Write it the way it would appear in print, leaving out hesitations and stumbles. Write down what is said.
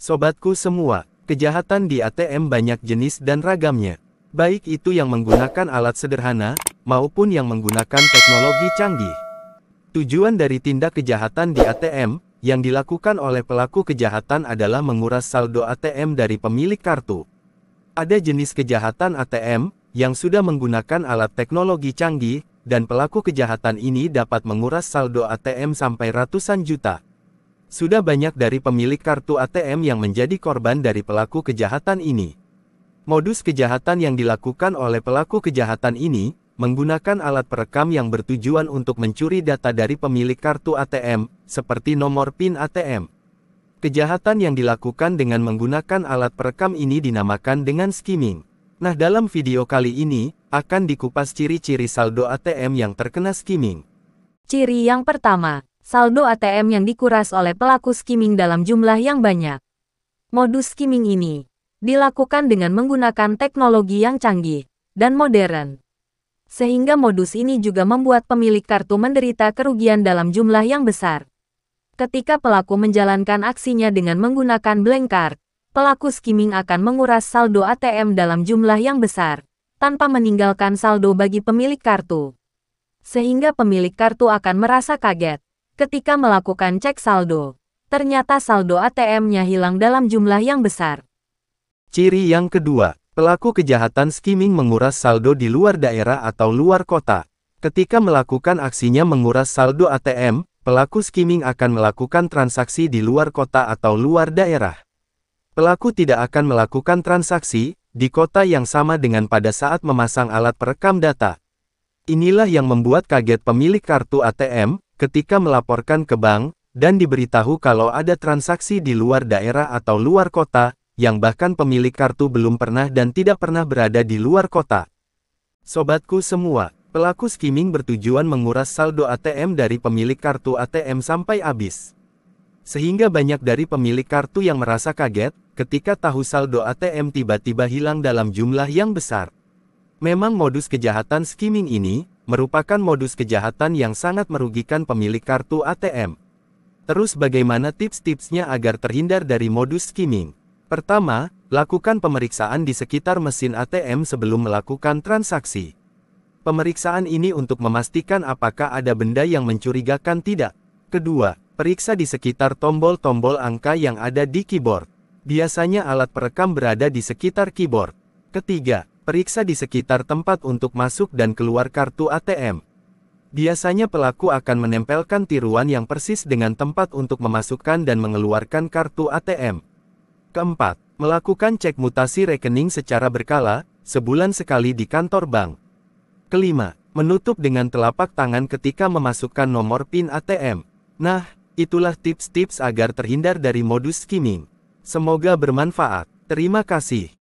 Sobatku semua, kejahatan di ATM banyak jenis dan ragamnya. Baik itu yang menggunakan alat sederhana, maupun yang menggunakan teknologi canggih. Tujuan dari tindak kejahatan di ATM, yang dilakukan oleh pelaku kejahatan adalah menguras saldo ATM dari pemilik kartu. Ada jenis kejahatan ATM, yang sudah menggunakan alat teknologi canggih, dan pelaku kejahatan ini dapat menguras saldo ATM sampai ratusan juta. Sudah banyak dari pemilik kartu ATM yang menjadi korban dari pelaku kejahatan ini. Modus kejahatan yang dilakukan oleh pelaku kejahatan ini, menggunakan alat perekam yang bertujuan untuk mencuri data dari pemilik kartu ATM, seperti nomor PIN ATM. Kejahatan yang dilakukan dengan menggunakan alat perekam ini dinamakan dengan skimming. Nah, dalam video kali ini, akan dikupas ciri-ciri saldo ATM yang terkena skimming. Ciri yang pertama, saldo ATM yang dikuras oleh pelaku skimming dalam jumlah yang banyak. Modus skimming ini dilakukan dengan menggunakan teknologi yang canggih dan modern. Sehingga modus ini juga membuat pemilik kartu menderita kerugian dalam jumlah yang besar. Ketika pelaku menjalankan aksinya dengan menggunakan blank card, pelaku skimming akan menguras saldo ATM dalam jumlah yang besar, tanpa meninggalkan saldo bagi pemilik kartu. Sehingga pemilik kartu akan merasa kaget ketika melakukan cek saldo. Ternyata saldo ATM-nya hilang dalam jumlah yang besar. Ciri yang kedua, pelaku kejahatan skimming menguras saldo di luar daerah atau luar kota. Ketika melakukan aksinya menguras saldo ATM, pelaku skimming akan melakukan transaksi di luar kota atau luar daerah. Pelaku tidak akan melakukan transaksi di kota yang sama dengan pada saat memasang alat perekam data. Inilah yang membuat kaget pemilik kartu ATM ketika melaporkan ke bank dan diberitahu kalau ada transaksi di luar daerah atau luar kota, yang bahkan pemilik kartu belum pernah dan tidak pernah berada di luar kota. Sobatku semua, pelaku skimming bertujuan menguras saldo ATM dari pemilik kartu ATM sampai habis. Sehingga banyak dari pemilik kartu yang merasa kaget ketika tahu saldo ATM tiba-tiba hilang dalam jumlah yang besar. Memang modus kejahatan skimming ini merupakan modus kejahatan yang sangat merugikan pemilik kartu ATM. Terus bagaimana tips-tipsnya agar terhindar dari modus skimming? Pertama, lakukan pemeriksaan di sekitar mesin ATM sebelum melakukan transaksi. Pemeriksaan ini untuk memastikan apakah ada benda yang mencurigakan tidak. Kedua, periksa di sekitar tombol-tombol angka yang ada di keyboard. Biasanya alat perekam berada di sekitar keyboard. Ketiga, periksa di sekitar tempat untuk masuk dan keluar kartu ATM. Biasanya pelaku akan menempelkan tiruan yang persis dengan tempat untuk memasukkan dan mengeluarkan kartu ATM. Keempat, melakukan cek mutasi rekening secara berkala, sebulan sekali di kantor bank. Kelima, menutup dengan telapak tangan ketika memasukkan nomor PIN ATM. Nah, itulah tips-tips agar terhindar dari modus skimming. Semoga bermanfaat. Terima kasih.